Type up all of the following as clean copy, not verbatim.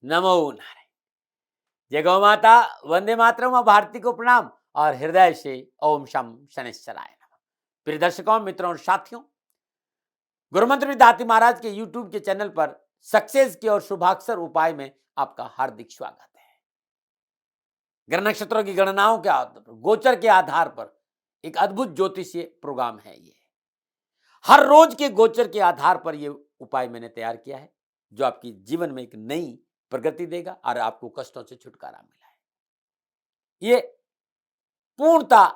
नमो नारायण। जय गौ माता, वंदे मातरम और भारती को प्रणाम और हृदय से ओम शम शनिश्चराय नमः। प्रिय दर्शकों, मित्रों और साथियों, गुरुमंत्र विद्यार्थी महाराज के यूट्यूब के चैनल पर सक्सेस की और शुभाक्षर उपाय में आपका हार्दिक स्वागत है। ग्रह नक्षत्रों की गणनाओं के आधार पर, गोचर के आधार पर एक अद्भुत ज्योतिषीय प्रोग्राम है ये। हर रोज के गोचर के आधार पर यह उपाय मैंने तैयार किया है, जो आपकी जीवन में एक नई प्रगति देगा और आपको कष्टों से छुटकारा मिला है। ये पूर्णतः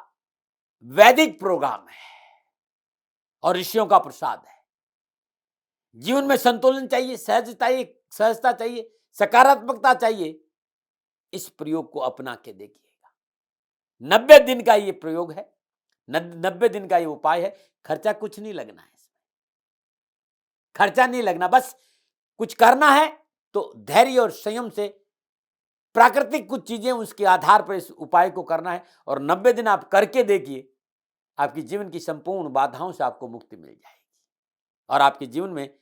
वैदिक प्रोग्राम है और ऋषियों का प्रसाद है। जीवन में संतुलन चाहिए, सहजता चाहिए, सकारात्मकता चाहिए। इस प्रयोग को अपना के देखिएगा। 90 दिन का ये प्रयोग है, 90 दिन का ये उपाय है। खर्चा कुछ नहीं लगना है इसमें, खर्चा नहीं लगना, बस कुछ करना है तो धैर्य और संयम से प्राकृतिक कुछ चीजें उसके आधार पर इस उपाय को करना है और 90 दिन आप करके देखिए, आपकी जीवन की संपूर्ण बाधाओं से आपको मुक्ति मिल जाएगी और आपके जीवन में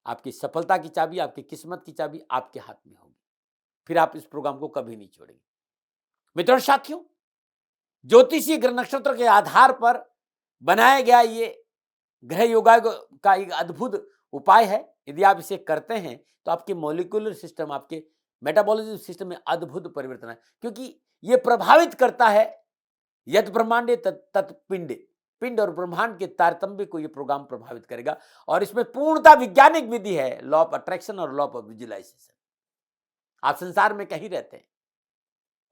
आपकी सफलता की चाबी, आपकी किस्मत की चाबी आपके हाथ में होगी। फिर आप इस प्रोग्राम को कभी नहीं छोड़ेंगे। मित्रों साथियों, ज्योतिषीय ग्रह नक्षत्र के आधार पर बनाया गया ये ग्रह योगा का एक अद्भुत उपाय है। यदि आप इसे करते हैं तो आपके मॉलिक्यूलर सिस्टम, आपके मेटाबॉलिज्म सिस्टम में अद्भुत परिवर्तन है, क्योंकि ये प्रभावित करता है यद ब्रह्मांडे तत् पिंडे, पिंड और ब्रह्मांड के तारतम्य को यह प्रोग्राम प्रभावित करेगा और इसमें पूर्णतः वैज्ञानिक विधि है, लॉ ऑफ अट्रैक्शन और लॉ ऑफ विजुअलाइजेशन। आप संसार में कहीं रहते हैं,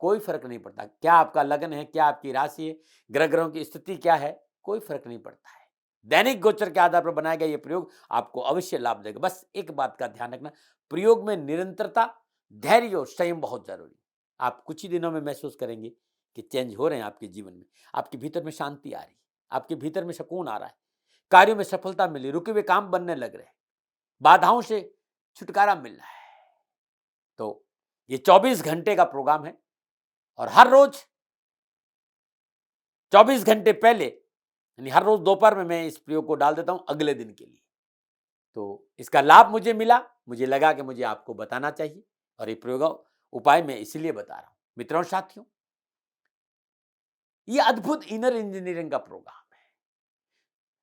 कोई फर्क नहीं पड़ता क्या आपका लगन है, क्या आपकी राशि है, ग्रहों की स्थिति क्या है, कोई फर्क नहीं पड़ता है। दैनिक गोचर के आधार पर बनाया गया यह प्रयोग आपको अवश्य लाभ देगा। बस एक बात का ध्यान रखना, प्रयोग में निरंतरता, धैर्य और संयम बहुत जरूरी। आप कुछ ही दिनों में महसूस करेंगे कि चेंज हो रहे हैं आपके जीवन में, आपके भीतर में शांति आ रही है, आपके भीतर में सुकून आ रहा है, कार्यों में सफलता मिली, रुके हुए काम बनने लग रहे हैं, बाधाओं से छुटकारा मिल रहा है। तो ये 24 घंटे का प्रोग्राम है और हर रोज 24 घंटे पहले, यानी हर रोज दोपहर में मैं इस प्रयोग को डाल देता हूं अगले दिन के लिए। तो इसका लाभ मुझे मिला, मुझे लगा कि मुझे आपको बताना चाहिए और ये प्रयोग उपाय मैं इसलिए बता रहा हूं। मित्रों साथियों, ये अद्भुत इनर इंजीनियरिंग का प्रोग्राम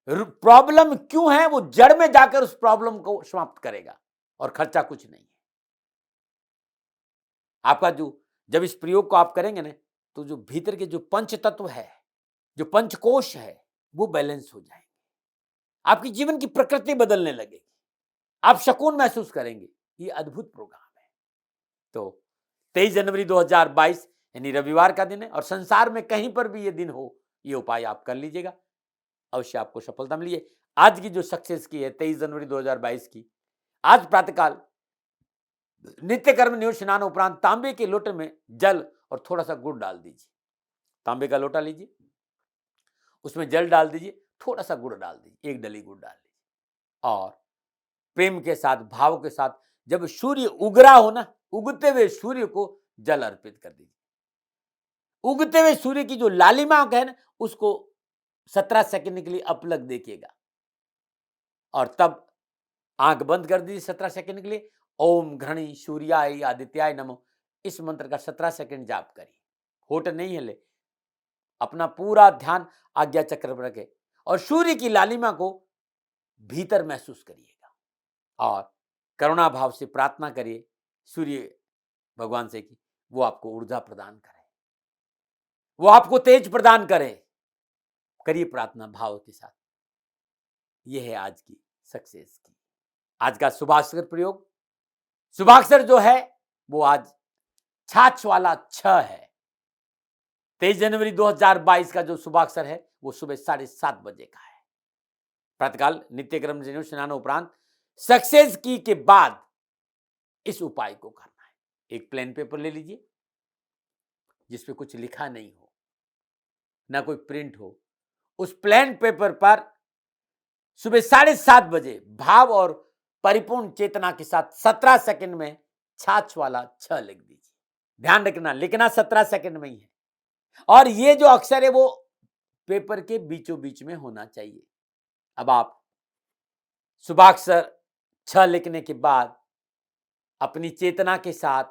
है। प्रॉब्लम क्यों है वो जड़ में जाकर उस प्रॉब्लम को समाप्त करेगा और खर्चा कुछ नहीं है आपका। जो जब इस प्रयोग को आप करेंगे ना, तो जो भीतर के जो पंच तत्व है, जो पंचकोश है, वो बैलेंस हो जाएंगे, आपकी जीवन की प्रकृति बदलने लगेगी, आप सुकून महसूस करेंगे। ये अद्भुत प्रोग्राम है। तो 23 जनवरी 2022 यानी रविवार का दिन है और संसार में कहीं पर भी ये दिन हो, ये उपाय आप कर लीजिएगा, अवश्य आपको सफलता मिली है। आज की जो सक्सेस की है 23 जनवरी 2022 की, आज प्रातःकाल नित्य कर्म नियुक्त स्नान उपरांत तांबे के लोटे में जल और थोड़ा सा गुड़ डाल दीजिए। तांबे का लोटा लीजिए, उसमें जल डाल दीजिए, थोड़ा सा गुड़ डाल दीजिए, एक डली गुड़ डाल दीजिए और प्रेम के साथ, भाव के साथ जब सूर्य उग रहा हो ना, उगते हुए सूर्य को जल अर्पित कर दीजिए। उगते हुए सूर्य की जो लालिमा है ना, उसको 17 सेकंड के लिए अपलक देखिएगा और तब आंख बंद कर दीजिए 17 सेकंड के लिए। ओम घृणी सूर्याय आदित्याय नमो, इस मंत्र का 17 सेकंड जाप करिए, होठ नहीं हिले, अपना पूरा ध्यान आज्ञा चक्र पर रखें और सूर्य की लालिमा को भीतर महसूस करिएगा और करुणा भाव से प्रार्थना करिए सूर्य भगवान से कि वो आपको ऊर्जा प्रदान करे, वो आपको तेज प्रदान करे। करिए प्रार्थना भाव के साथ। यह है आज की सक्सेस की, आज का शुभाक्षर प्रयोग। शुभाक्षर जो है वो आज छाछ वाला छ है। 23 जनवरी 2022 का जो शुभाक्षर है वो सुबह 7:30 बजे का है। प्रातःकाल नित्य कर्म स्नान उपरांत सक्सेस की के बाद इस उपाय को करना है। एक प्लेन पेपर ले लीजिए जिसपे कुछ लिखा नहीं हो, ना कोई प्रिंट हो। उस प्लेन पेपर पर सुबह 7:30 बजे भाव और परिपूर्ण चेतना के साथ 17 सेकंड में छाछ वाला छ लिख दीजिए। ध्यान रखना, लिखना 17 सेकंड में ही है और ये जो अक्षर है वो पेपर के बीचों बीच में होना चाहिए। अब आप शुभाक्षर छ लिखने के बाद अपनी चेतना के साथ,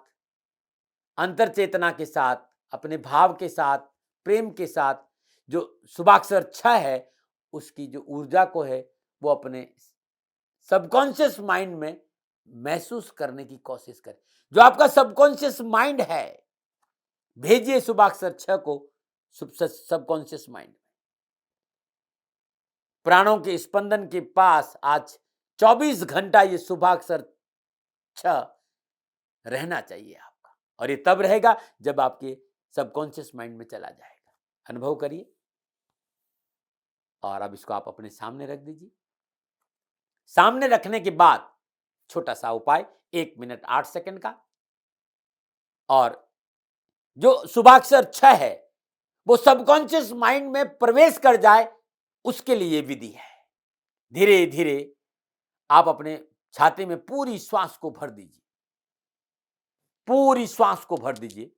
अंतर चेतना के साथ, अपने भाव के साथ, प्रेम के साथ जो शुभाक्षर 6 है, उसकी जो ऊर्जा को है वो अपने सबकॉन्शियस माइंड में महसूस करने की कोशिश करें। जो आपका सबकॉन्शियस माइंड है, भेजिए शुभाक्षर 6 को सबकॉन्शियस माइंड। प्राणों के स्पंदन के पास आज 24 घंटा ये शुभाक्षर 6 रहना चाहिए आपका, और ये तब रहेगा जब आपके सबकॉन्शियस माइंड में चला जाएगा। अनुभव करिए, और अब इसको आप अपने सामने रख दीजिए। सामने रखने के बाद छोटा सा उपाय 1 मिनट 8 सेकंड का, और जो शुभाक्षर 6 है वो सबकॉन्शियस माइंड में प्रवेश कर जाए, उसके लिए विधि है। धीरे धीरे आप अपने छाती में पूरी श्वास को भर दीजिए, पूरी श्वास को भर दीजिए,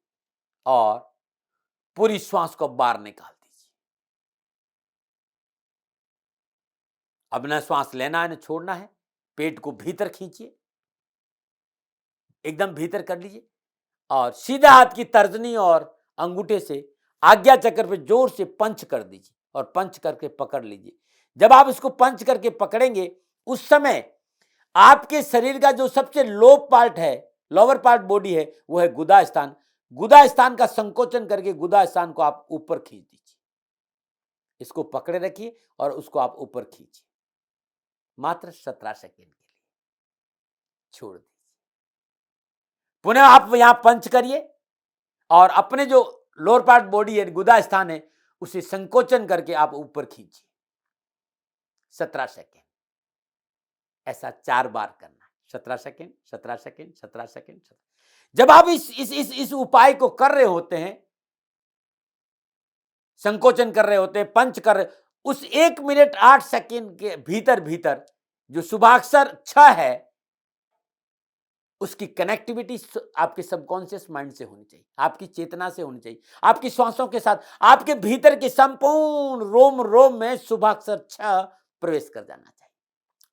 और पूरी श्वास को बाहर निकाल दीजिए। अब ना श्वास लेना है ना छोड़ना है। पेट को भीतर खींचिए, एकदम भीतर कर लीजिए, और सीधा हाथ की तर्जनी और अंगूठे से आज्ञा चक्र पे जोर से पंच कर दीजिए, और पंच करके पकड़ लीजिए। जब आप इसको पंच करके पकड़ेंगे, उस समय आपके शरीर का जो सबसे लो पार्ट है, लोअर पार्ट बॉडी है, वो है गुदा स्थान। गुदा स्थान का संकोचन करके गुदा स्थान को आप ऊपर खींच दीजिए। इसको पकड़े रखिए और उसको आप ऊपर खींचिए, मात्र 17 सेकेंड के लिए छोड़ दीजिए। पुनः आप यहां पंच करिए, और अपने जो लोअर पार्ट बॉडी है, गुदा स्थान है, उसे संकोचन करके आप ऊपर खींचिए 17 सेकेंड। ऐसा 4 बार करना है। 17 सेकेंड, 17 सेकेंड, 17 सेकेंड। जब आप इस उपाय को कर रहे होते हैं, संकोचन कर रहे होते हैं, पंच कर रहे, उस 1 मिनट 8 सेकेंड के भीतर भीतर जो शुभाक्षर 6 है, उसकी कनेक्टिविटी आपके सबकॉन्शियस माइंड से होनी चाहिए, आपकी चेतना से होनी चाहिए, आपकी श्वासों के साथ, आपके भीतर के संपूर्ण रोम रोम में शुभाक्षर 6 प्रवेश कर जाना चाहिए।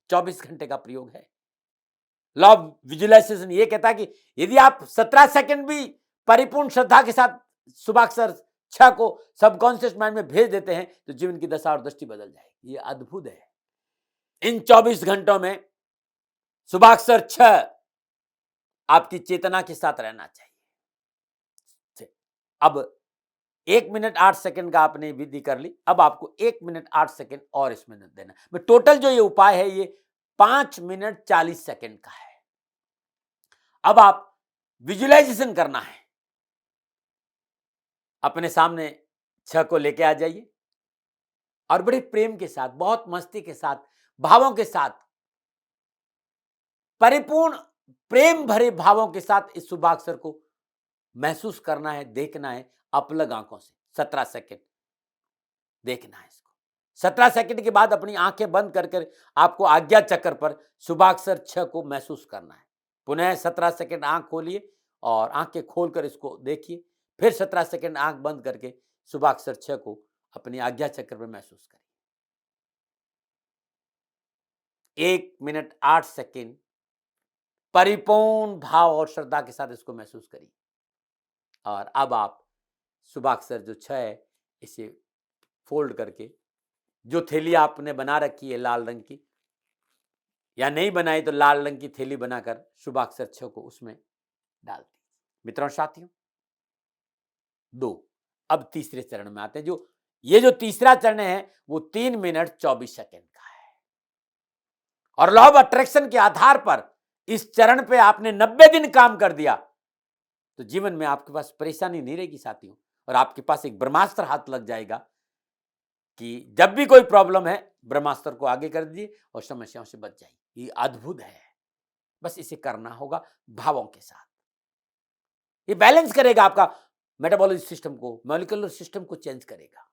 24 घंटे का प्रयोग है। लॉ ऑफ विजुअलाइजेशन ये कहता है कि यदि आप 17 सेकंड भी परिपूर्ण श्रद्धा के साथ शुभाक्षर 6 को सबकॉन्शियस माइंड में भेज देते हैं, तो जीवन की दशा और दृष्टि बदल जाएगी। ये अद्भुत है। इन 24 घंटों में शुभाक्षर 6 आपकी चेतना के साथ रहना चाहिए। अब 1 मिनट 8 सेकंड का आपने विधि कर ली, अब आपको 1 मिनट 8 सेकंड और इसमें देना है। टोटल जो ये उपाय है, ये 5 मिनट 40 सेकंड का है। अब आप विजुअलाइजेशन करना है। अपने सामने 6 को लेके आ जाइए, और बड़े प्रेम के साथ, बहुत मस्ती के साथ, भावों के साथ, परिपूर्ण प्रेम भरे भावों के साथ इस शुभाक्षर को महसूस करना है, देखना है अपलग आंखों से। 17 सेकंड देखना है इसको। 17 सेकंड के बाद अपनी आंखें बंद करके आपको आज्ञा चक्र पर शुभाक्षर 6 को महसूस करना है। पुनः 17 सेकंड आंख खोलिए और आंखें खोलकर इसको देखिए। फिर 17 सेकंड आंख बंद करके शुभाक्षर 6 को अपनी आज्ञा चक्र पर महसूस करिए। 1 मिनट 8 सेकंड परिपूर्ण भाव और श्रद्धा के साथ इसको महसूस करिए। और अब आप शुभाक्षर जो 6 है, इसे फोल्ड करके, जो थैली आपने बना रखी है लाल रंग की, या नहीं बनाई तो लाल रंग की थैली बनाकर शुभाक्षर 6 को उसमें डाल दीजिए। मित्रों साथियों, 2 अब तीसरे चरण में आते हैं। जो तीसरा चरण है वो 3 मिनट 24 सेकंड का है, और लॉ ऑफ अट्रैक्शन के आधार पर इस चरण पे आपने 90 दिन काम कर दिया तो जीवन में आपके पास परेशानी नहीं रहेगी साथियों, और आपके पास एक ब्रह्मास्त्र हाथ लग जाएगा कि जब भी कोई प्रॉब्लम है, ब्रह्मास्त्र को आगे कर दीजिए और समस्याओं से बच जाइए। ये अद्भुत है। बस इसे करना होगा भावों के साथ। ये बैलेंस करेगा आपका मेटाबॉलिक सिस्टम को, मॉलिक्यूलर सिस्टम को चेंज करेगा,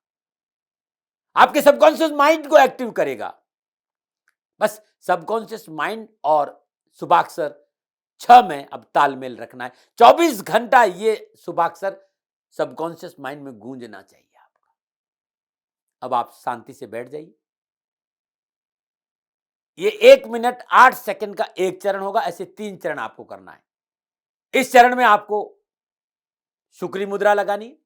आपके सबकॉन्शियस माइंड को एक्टिव करेगा। बस सबकॉन्शियस माइंड और शुभाक्षर 6 में अब तालमेल रखना है। 24 घंटा ये शुभाक्षर सबकॉन्शियस माइंड में गूंजना चाहिए आपका। अब आप शांति से बैठ जाइए। ये 1 मिनट 8 सेकंड का एक चरण होगा, ऐसे 3 चरण आपको करना है। इस चरण में आपको शुक्री मुद्रा लगानी।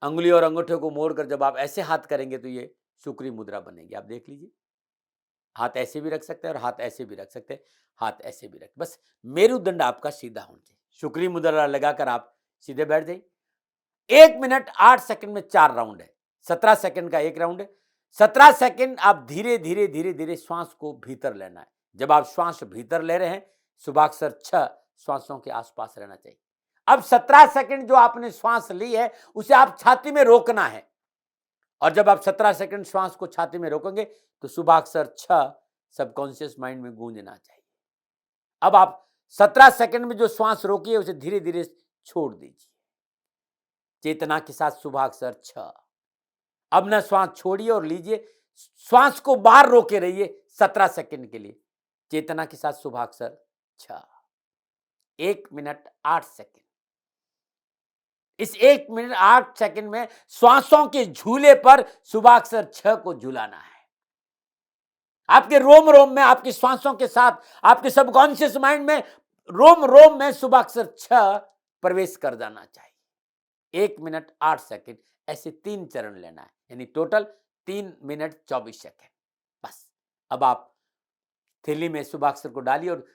अंगुली और अंगूठे को मोड़कर जब आप ऐसे हाथ करेंगे तो ये शुक्री मुद्रा बनेगी। आप देख लीजिए, हाथ ऐसे भी रख सकते हैं और हाथ ऐसे भी रख सकते हैं, हाथ ऐसे भी रख, बस मेरुदंड आपका सीधा होना चाहिए। शुक्री मुद्रा लगाकर आप सीधे बैठ जाइए। 1 मिनट 8 सेकंड में 4 राउंड है, 17 सेकंड का एक राउंड है। 17 सेकंड आप धीरे धीरे धीरे धीरे श्वास को भीतर लेना है। जब आप श्वास भीतर ले रहे हैं, शुभाक्षर 6 श्वासों के आसपास रहना चाहिए। अब 17 सेकंड जो आपने श्वास ली है उसे आप छाती में रोकना है, और जब आप 17 सेकंड श्वास को छाती में रोकेंगे तो शुभाक्षर 6 सबकॉन्शियस माइंड में गूंजना चाहिए। अब आप 17 सेकंड में जो श्वास रोकी है उसे धीरे धीरे छोड़ दीजिए चेतना के साथ, शुभाक्षर 6। अब ना श्वास छोड़िए और लीजिए, श्वास को बाहर रोके रहिए 17 सेकंड के लिए चेतना के साथ, शुभाक्षर 6। 1 मिनट 8 सेकंड। इस 1 मिनट 8 सेकंड में श्वासों के झूले पर शुभाक्षर 6 को झुलाना है। आपके रोम रोम में, आपके श्वासों के साथ, आपके सबकॉन्शियस माइंड में, रोम रोम में शुभाक्षर 6 प्रवेश कर जाना चाहिए। 1 मिनट 8 सेकंड, ऐसे 3 चरण लेना है, यानी टोटल 3 मिनट 24 सेकंड। बस अब आप थैली में शुभाक्षर को डालिए और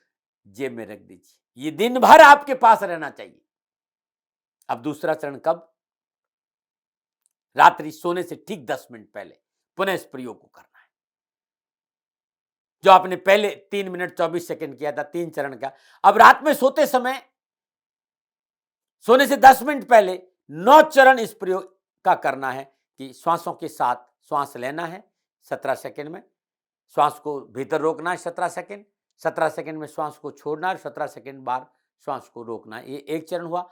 जेब में रख दीजिए। ये दिन भर आपके पास रहना चाहिए। अब दूसरा चरण कब? रात्रि सोने से ठीक 10 मिनट पहले पुनः इस प्रयोग को करना है। जो आपने पहले 3 मिनट 24 सेकंड किया था 3 चरण का, अब रात में सोते समय, सोने से 10 मिनट पहले 9 चरण इस प्रयोग का करना है कि श्वासों के साथ श्वास लेना है 17 सेकंड में, श्वास को भीतर रोकना है 17 सेकंड, 17 सेकंड में श्वास को छोड़ना है, 17 सेकंड बाद श्वास को रोकना है। ये एक चरण हुआ।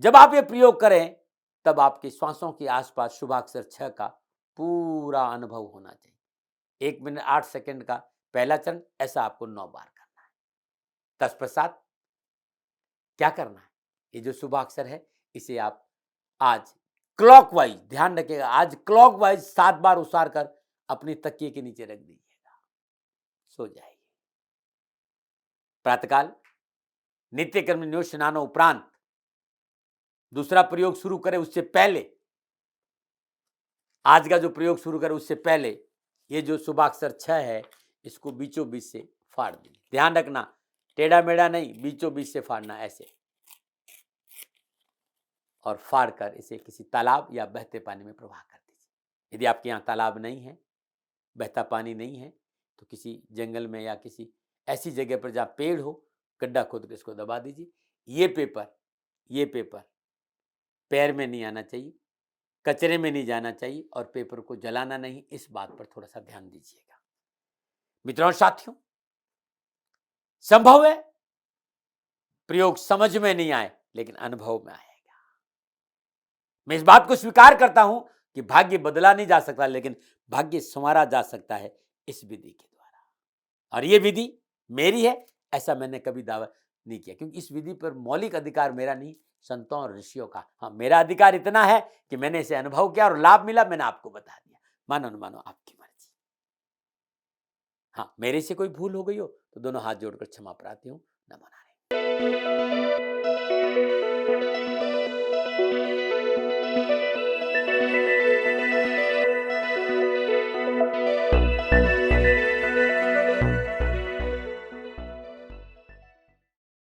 जब आप ये प्रयोग करें तब आपके श्वासों के आसपास शुभाक्षर 6 का पूरा अनुभव होना चाहिए। 1 मिनट 8 सेकंड का पहला चरण, ऐसा आपको 9 बार करना है। तत्पश्चात क्या करना है? ये जो शुभाक्षर है इसे आप आज क्लॉकवाइज, ध्यान रखिएगा, आज क्लॉकवाइज 7 बार उसार कर अपनी तकिए के नीचे रख दीजिएगा, सो जाइए। प्रातःकाल नित्यकर्म नियोग स्नानो उपरांत दूसरा प्रयोग शुरू करें उससे पहले, आज का जो प्रयोग शुरू करें उससे पहले ये जो शुभाक्षर 6 है इसको बीचों बीच से फाड़ दीजिए। ध्यान रखना, टेढ़ा मेढ़ा नहीं, बीचों बीच से फाड़ना ऐसे, और फाड़ कर इसे किसी तालाब या बहते पानी में प्रवाह कर दीजिए। यदि आपके यहाँ तालाब नहीं है, बहता पानी नहीं है, तो किसी जंगल में या किसी ऐसी जगह पर जहाँ पेड़ हो, गड्ढा खोद कर इसको दबा दीजिए। ये पेपर पैर में नहीं आना चाहिए, कचरे में नहीं जाना चाहिए, और पेपर को जलाना नहीं। इस बात पर थोड़ा सा ध्यान दीजिएगा। मित्रों और साथियों, संभव है प्रयोग समझ में नहीं आए लेकिन अनुभव में आएगा। मैं इस बात को स्वीकार करता हूं कि भाग्य बदला नहीं जा सकता, लेकिन भाग्य संवारा जा सकता है इस विधि के द्वारा। और यह विधि मेरी है ऐसा मैंने कभी दावा नहीं किया, क्योंकि इस विधि पर मौलिक अधिकार मेरा नहीं, संतों और ऋषियों का। हाँ, मेरा अधिकार इतना है कि मैंने इसे अनुभव किया और लाभ मिला, मैंने आपको बता दिया। मानो न मानो आपकी मर्जी। हाँ, मेरे से कोई भूल हो गई हो तो दोनों हाथ जोड़कर क्षमा प्रार्थी हूं। नमो नारायण।